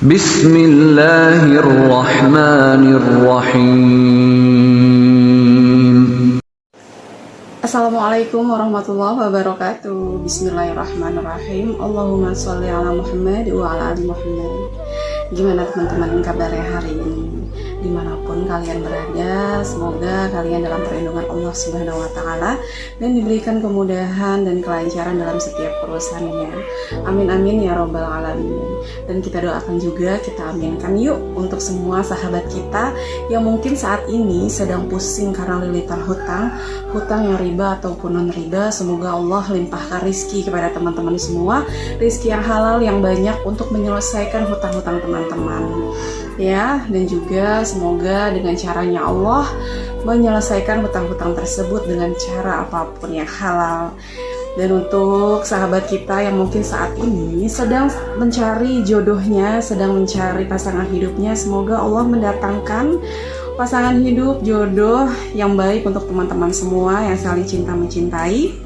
Bismillahirrahmanirrahim. Assalamualaikum warahmatullahi wabarakatuh. Bismillahirrahmanirrahim. Allahumma sholli ala Muhammad wa ala ali Muhammad. Gimana teman-teman kabarnya hari ini? Dimanapun kalian berada, semoga kalian dalam perlindungan Allah Subhanahu wa Ta'ala dan diberikan kemudahan dan kelancaran dalam setiap urusannya. Amin amin ya robbal alamin. Dan kita doakan juga, kita aminkan yuk untuk semua sahabat kita yang mungkin saat ini sedang pusing karena lilitan hutang yang riba ataupun non riba. Semoga Allah limpahkan rizki kepada teman-teman semua, rizki yang halal yang banyak untuk menyelesaikan hutang-hutang teman-teman ya, dan juga semoga dengan caranya Allah menyelesaikan hutang-hutang tersebut dengan cara apapun yang halal. Dan untuk sahabat kita yang mungkin saat ini sedang mencari jodohnya, sedang mencari pasangan hidupnya, semoga Allah mendatangkan pasangan hidup jodoh yang baik untuk teman-teman semua yang saling cinta mencintai,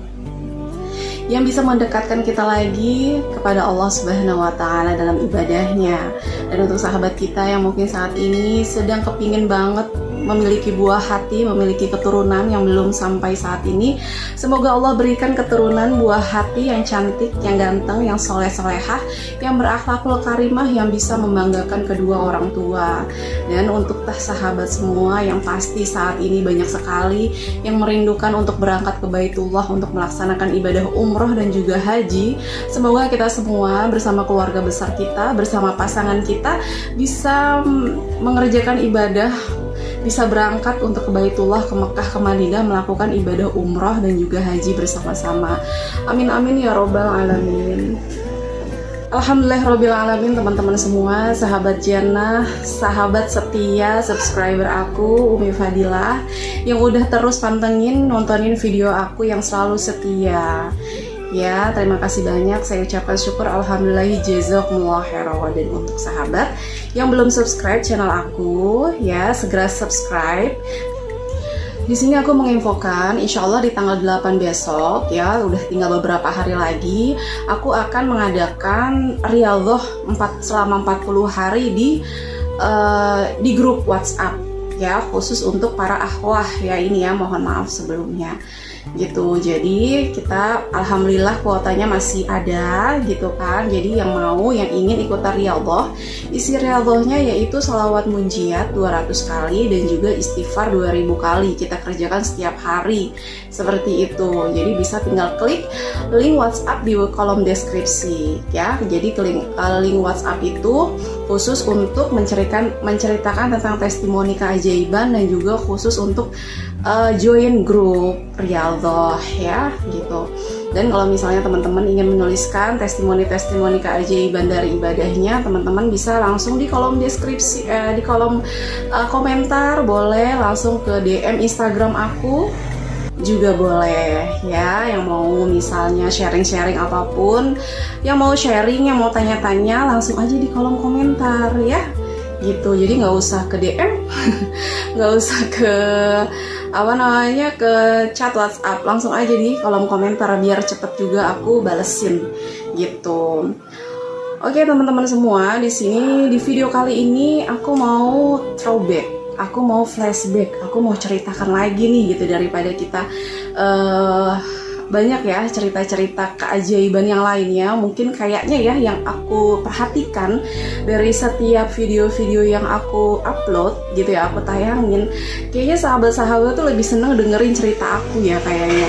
yang bisa mendekatkan kita lagi kepada Allah Subhanahu wa Ta'ala dalam ibadahnya. Dan untuk sahabat kita yang mungkin saat ini sedang kepingin banget memiliki buah hati, memiliki keturunan yang belum sampai saat ini, semoga Allah berikan keturunan buah hati yang cantik, yang ganteng, yang soleh-solehah, yang berakhlakul karimah, yang bisa membanggakan kedua orang tua. Dan untuk sahabat semua yang pasti saat ini banyak sekali yang merindukan untuk berangkat ke Baitullah untuk melaksanakan ibadah umroh dan juga haji, semoga kita semua bersama keluarga besar kita, bersama pasangan kita bisa mengerjakan ibadah, bisa berangkat untuk ke Baitullah, ke Mekah, ke Madinah, melakukan ibadah umrah dan juga haji bersama-sama. Amin amin ya robbal alamin. Alhamdulillah robbil alamin. Teman-teman semua, sahabat Jannah, sahabat setia, subscriber aku Umi Fadilah yang udah terus pantengin, nontonin video aku yang selalu setia ya, terima kasih banyak. Saya ucapkan syukur, alhamdulillah, jazakumullah khairan. Dan untuk sahabat yang belum subscribe channel aku ya, segera subscribe. Di sini aku menginfokan, insya Allah di tanggal 8 besok ya, udah tinggal beberapa hari lagi, aku akan mengadakan riyadhah selama 40 hari di grup WhatsApp ya, khusus untuk para akhwah ya, ini ya, mohon maaf sebelumnya gitu. Jadi kita alhamdulillah kuotanya masih ada gitu kan. Jadi yang mau, yang ingin ikutan riyadhah, isi riyadhahnya yaitu sholawat munjiat 200 kali dan juga istighfar 2000 kali kita kerjakan setiap hari seperti itu. Jadi bisa tinggal klik link WhatsApp di kolom deskripsi ya. Jadi link WhatsApp itu khusus untuk menceritakan tentang testimoni keajaiban dan juga khusus untuk join grup riyadhah ya gitu. Dan kalau misalnya teman-teman ingin menuliskan testimoni-testimoni keajaiban dari ibadahnya, teman-teman bisa langsung di kolom deskripsi, di kolom komentar, boleh langsung ke DM Instagram aku juga boleh ya. Yang mau misalnya sharing-sharing apapun, yang mau sharing, yang mau tanya-tanya, langsung aja di kolom komentar ya gitu. Jadi nggak usah ke DM nggak usah ke ke chat WhatsApp, langsung aja di kolom komentar biar cepet juga aku balesin gitu. Oke teman-teman semua, di sini di video kali ini aku mau throwback, aku mau flashback, aku mau ceritakan lagi nih gitu, daripada kita banyak ya cerita-cerita keajaiban yang lainnya. Mungkin kayaknya ya, yang aku perhatikan dari setiap video-video yang aku upload gitu ya, aku tayangin, kayaknya sahabat-sahabat tuh lebih seneng dengerin cerita aku ya kayaknya.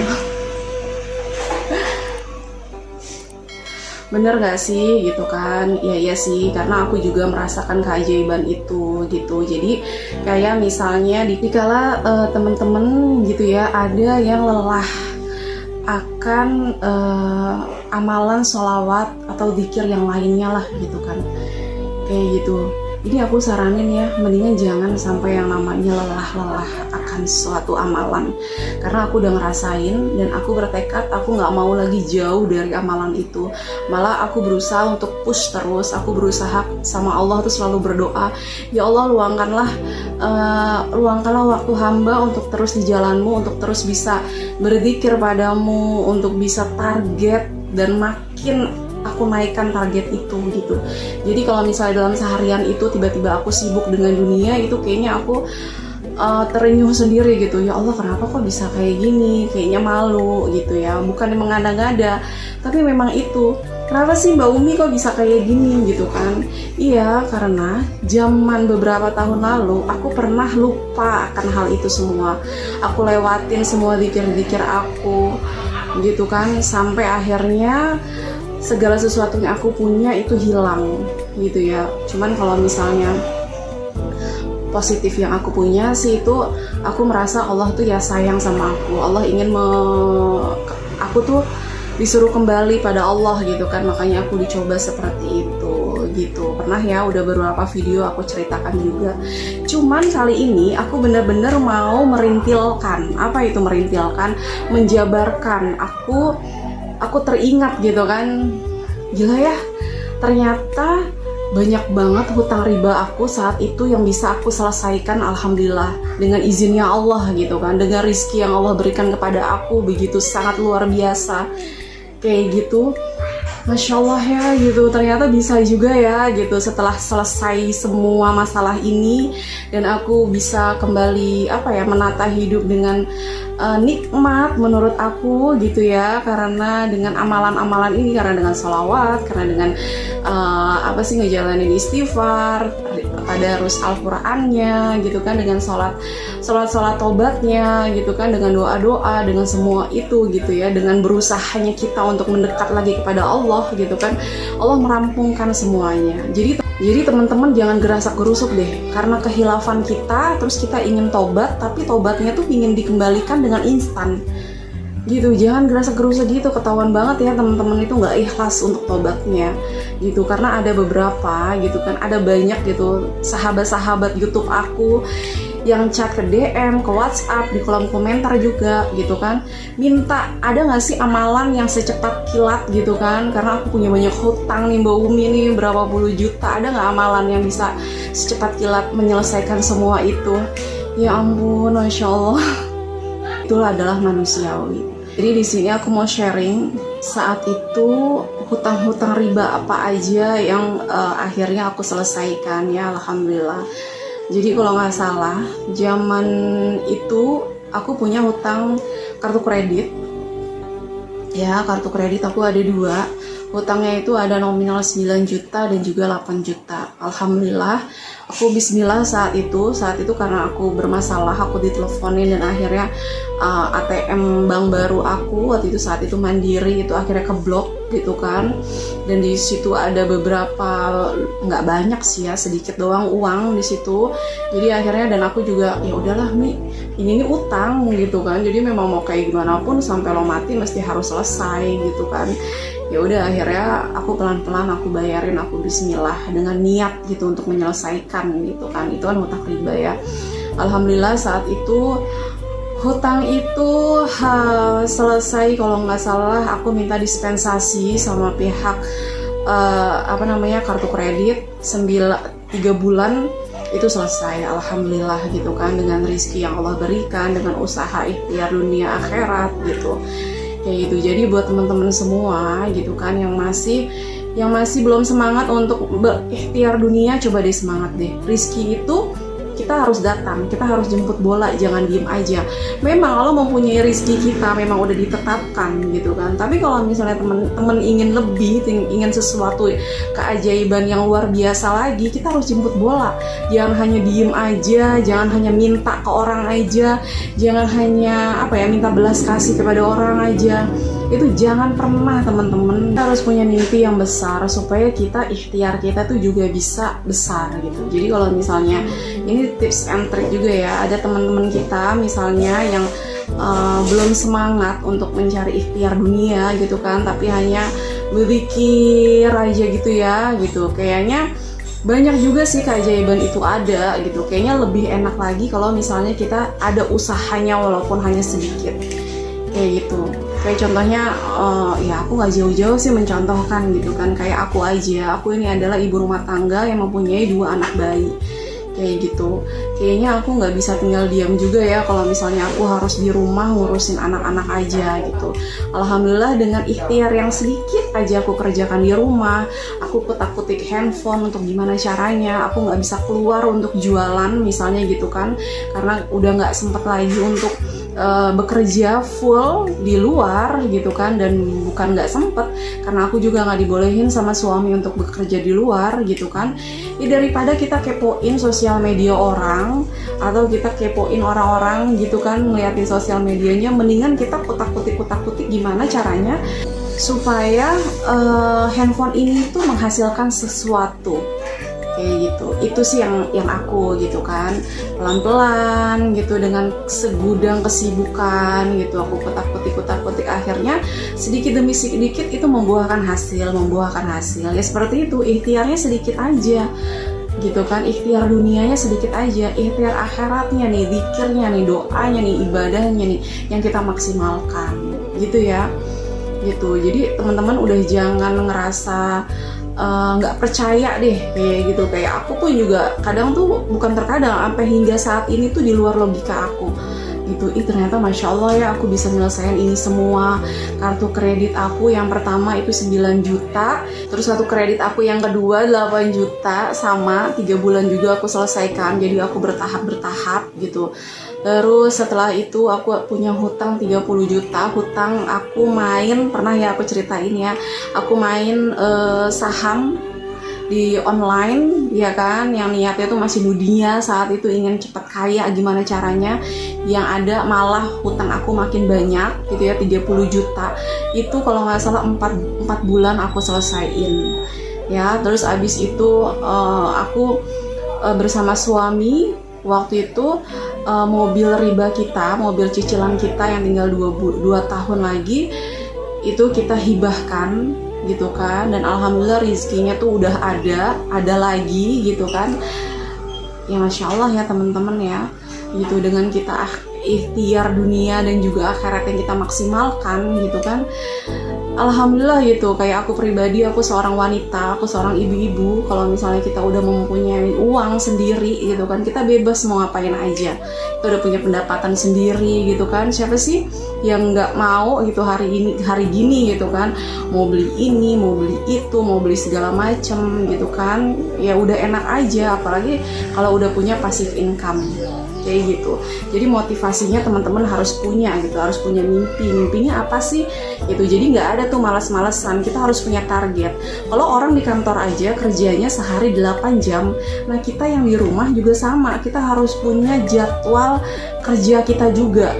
Bener gak sih gitu kan? Iya sih, karena aku juga merasakan keajaiban itu gitu. Jadi kayak misalnya dikala temen-temen gitu ya, ada yang lelah akan amalan sholawat atau zikir yang lainnya lah gitu kan, kayak gitu. Jadi aku saranin ya, mendingan jangan sampai yang namanya lelah-lelah akan suatu amalan, karena aku udah ngerasain dan aku bertekad aku nggak mau lagi jauh dari amalan itu. Malah aku berusaha untuk push terus, aku berusaha sama Allah tuh selalu berdoa, ya Allah luangkanlah waktu hamba untuk terus di jalanmu, untuk terus bisa berzikir padamu, untuk bisa target dan makin aku naikkan target itu gitu. Jadi kalau misalnya dalam seharian itu tiba-tiba aku sibuk dengan dunia, itu kayaknya aku terenyuh sendiri gitu. Ya Allah, kenapa kok bisa kayak gini, kayaknya malu gitu ya. Bukan mengada-ngada, tapi memang itu, kenapa sih Mbak Umi kok bisa kayak gini gitu kan. Iya, karena zaman beberapa tahun lalu aku pernah lupa akan hal itu semua. Aku lewatin semua zikir-zikir aku gitu kan, sampai akhirnya segala sesuatu yang aku punya itu hilang gitu ya. Cuman kalau misalnya positif yang aku punya sih, itu aku merasa Allah tuh ya sayang sama aku. Allah ingin aku tuh disuruh kembali pada Allah gitu kan, makanya aku dicoba seperti itu gitu. Pernah ya, udah beberapa video aku ceritakan juga. Cuman kali ini aku bener-bener mau merintilkan. Apa itu merintilkan? Menjabarkan. Aku teringat gitu kan, gila ya, ternyata banyak banget hutang riba aku saat itu yang bisa aku selesaikan, alhamdulillah, dengan izinnya Allah gitu kan, dengan rizki yang Allah berikan kepada aku begitu sangat luar biasa kayak gitu. Masya Allah ya gitu, ternyata bisa juga ya gitu setelah selesai semua masalah ini, dan aku bisa kembali menata hidup dengan nikmat menurut aku gitu ya, karena dengan amalan-amalan ini, karena dengan sholawat, karena dengan ngejalanin istighfar, tadarus Al-Qurannya gitu kan, dengan sholat tobatnya gitu kan, dengan doa-doa, dengan semua itu gitu ya, dengan berusahanya kita untuk mendekat lagi kepada Allah gitu kan, Allah merampungkan semuanya. Jadi teman-teman jangan gerasak-gerusuk deh karena kehilafan kita, terus kita ingin tobat tapi tobatnya tuh ingin dikembalikan dengan instan gitu. Jangan gerasak-gerusuk gitu, ketahuan banget ya teman-teman itu nggak ikhlas untuk tobatnya gitu. Karena ada beberapa gitu kan, ada banyak gitu sahabat-sahabat YouTube aku yang chat ke DM, ke WhatsApp, di kolom komentar juga gitu kan, minta ada nggak sih amalan yang secepat kilat gitu kan, karena aku punya banyak hutang nih Mbak Umi nih berapa puluh juta, ada nggak amalan yang bisa secepat kilat menyelesaikan semua itu. Ya ampun, Masya Allah. Itulah adalah manusiawi. Jadi di sini aku mau sharing saat itu hutang-hutang riba apa aja yang akhirnya aku selesaikan ya, alhamdulillah. Jadi kalau nggak salah zaman itu aku punya hutang kartu kredit ya, kartu kredit aku ada 2. Hutangnya itu ada nominal 9 juta dan juga 8 juta. Alhamdulillah aku bismillah saat itu karena aku bermasalah, aku diteleponin dan akhirnya ATM bank baru aku waktu itu saat itu Mandiri itu akhirnya keblok gitu kan, dan di situ ada beberapa, nggak banyak sih ya, sedikit doang uang di situ. Jadi akhirnya, dan aku juga ya udahlah Mi, ini utang gitu kan, jadi memang mau kayak gimana pun sampai lo mati mesti harus selesai gitu kan. Ya udah akhirnya aku pelan-pelan aku bayarin, aku bismillah dengan niat gitu untuk menyelesaikan gitu kan. Itu kan hutang riba ya. Alhamdulillah saat itu hutang itu selesai. Kalau nggak salah aku minta dispensasi sama pihak kartu kredit 3 bulan itu selesai, alhamdulillah gitu kan, dengan rizki yang Allah berikan, dengan usaha ikhtiar dunia akhirat gitu kayak gitu. Jadi buat teman-teman semua gitu kan yang masih belum semangat untuk berikhtiar dunia, coba deh semangat deh. Rizki itu kita harus datang, kita harus jemput bola, jangan diem aja. Memang Allah mempunyai rizki kita, memang udah ditetapkan gitu kan. Tapi kalau misalnya teman-teman ingin lebih, ingin sesuatu keajaiban yang luar biasa lagi, kita harus jemput bola. Jangan hanya diem aja, jangan hanya minta ke orang aja, jangan hanya minta belas kasih kepada orang aja. Itu jangan pernah teman-teman. Kita harus punya mimpi yang besar supaya ikhtiar kita tuh juga bisa besar gitu. Jadi kalau misalnya ini tips and trick juga ya, ada teman-teman kita misalnya yang belum semangat untuk mencari ikhtiar dunia gitu kan, tapi hanya berzikir aja gitu ya gitu. Kayaknya banyak juga sih keajaiban itu ada gitu. Kayaknya lebih enak lagi kalau misalnya kita ada usahanya walaupun hanya sedikit kayak gitu. Kayak contohnya ya aku nggak jauh-jauh sih mencontohkan gitu kan, kayak aku aja, aku ini adalah ibu rumah tangga yang mempunyai 2 anak bayi kayak gitu. Kayaknya aku nggak bisa tinggal diam juga ya kalau misalnya aku harus di rumah ngurusin anak-anak aja gitu. Alhamdulillah dengan ikhtiar yang sedikit aja aku kerjakan di rumah, aku kutak-kutik handphone untuk gimana caranya aku nggak bisa keluar untuk jualan misalnya gitu kan, karena udah nggak sempet lagi untuk bekerja full di luar gitu kan, dan bukan nggak sempet karena aku juga nggak dibolehin sama suami untuk bekerja di luar gitu kan. Ya daripada kita kepoin sosial media orang atau kita kepoin orang-orang gitu kan ngeliatin sosial medianya, mendingan kita kutak-kutik gimana caranya supaya handphone ini tuh menghasilkan sesuatu kayak gitu. Itu sih yang aku gitu kan, pelan-pelan gitu dengan segudang kesibukan gitu aku kutak-kutik akhirnya sedikit demi sedikit itu membuahkan hasil ya seperti itu. Ikhtiarnya sedikit aja gitu kan, ikhtiar dunianya sedikit aja, ikhtiar akhiratnya nih, zikirnya nih, doanya nih, ibadahnya nih yang kita maksimalkan gitu ya gitu. Jadi teman-teman udah jangan ngerasa nggak percaya deh kayak gitu. Kayak aku pun juga kadang tuh, bukan terkadang, sampai hingga saat ini tuh di luar logika aku gitu. Ternyata Masya Allah ya aku bisa nyelesain ini semua. Kartu kredit aku yang pertama itu 9 juta, terus kartu kredit aku yang kedua 8 juta, sama 3 bulan juga aku selesaikan. Jadi aku bertahap gitu. Terus setelah itu aku punya hutang 30 juta. Hutang aku main, pernah ya aku ceritain ya, aku main saham di online ya kan, yang niatnya tuh masih dunia saat itu ingin cepat kaya gimana caranya, yang ada malah hutang aku makin banyak gitu ya, 30 juta itu kalau nggak salah 4 bulan aku selesaiin ya. Terus abis itu aku bersama suami waktu itu mobil riba kita, mobil cicilan kita yang tinggal 2 tahun lagi itu kita hibahkan gitu kan, dan alhamdulillah rezekinya tuh udah ada lagi gitu kan ya. Masya Allah ya teman-teman ya gitu, dengan kita ikhtiar dunia dan juga akhirat yang kita maksimalkan gitu kan, alhamdulillah gitu. Kayak aku pribadi, aku seorang wanita, aku seorang ibu-ibu, kalau misalnya kita udah mempunyai uang sendiri gitu kan, kita bebas mau ngapain aja, kita udah punya pendapatan sendiri gitu kan. Siapa sih yang nggak mau gitu hari gini gitu kan, mau beli ini, mau beli itu, mau beli segala macem gitu kan, ya udah enak aja. Apalagi kalau udah punya passive income kayak gitu. Jadi motivasinya teman-teman harus punya gitu, harus punya mimpinya apa sih gitu. Jadi nggak ada tuh malas-malesan, kita harus punya target. Kalau orang di kantor aja kerjanya sehari 8 jam, nah kita yang di rumah juga sama, kita harus punya jadwal kerja kita juga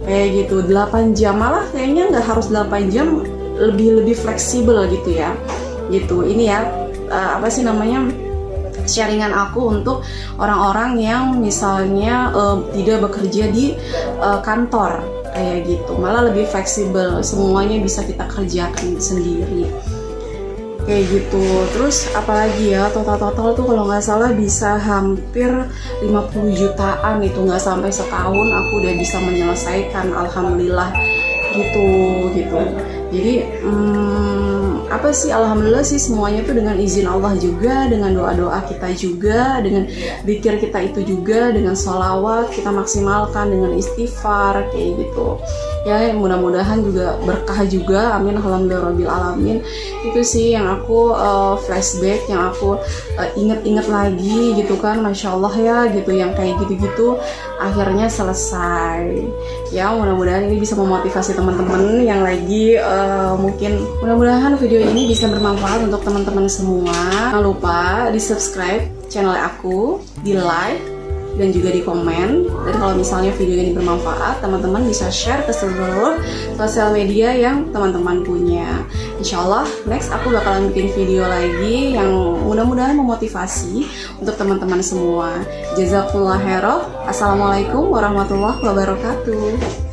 kayak gitu, 8 jam, malah kayaknya nggak harus 8 jam, lebih fleksibel gitu ya gitu. Ini ya apa sih namanya, sharingan aku untuk orang-orang yang misalnya tidak bekerja di kantor kayak gitu, malah lebih fleksibel, semuanya bisa kita kerjakan sendiri kayak gitu. Terus apalagi ya, total tuh kalau nggak salah bisa hampir 50 jutaan, itu nggak sampai setahun aku udah bisa menyelesaikan, alhamdulillah gitu. Jadi apa sih, alhamdulillah sih semuanya tuh dengan izin Allah juga, dengan doa-doa kita juga, dengan zikir kita itu juga, dengan sholawat kita maksimalkan, dengan istighfar kayak gitu ya. Mudah-mudahan juga berkah juga, amin, alhamdulillahirabbil alamin. Itu sih yang aku flashback, yang aku inget-inget lagi gitu kan. Masya Allah ya gitu, yang kayak gitu-gitu akhirnya selesai ya. Mudah-mudahan ini bisa memotivasi teman-teman yang lagi mungkin, mudah-mudahan video ini bisa bermanfaat untuk teman-teman semua. Jangan lupa di subscribe channel aku, di like, dan juga di komen. Dan kalau misalnya video ini bermanfaat, teman-teman bisa share ke seluruh sosial media yang teman-teman punya. Insya Allah next aku bakalan bikin video lagi yang mudah-mudahan memotivasi untuk teman-teman semua. Jazakumullah khairan. Assalamualaikum warahmatullahi wabarakatuh.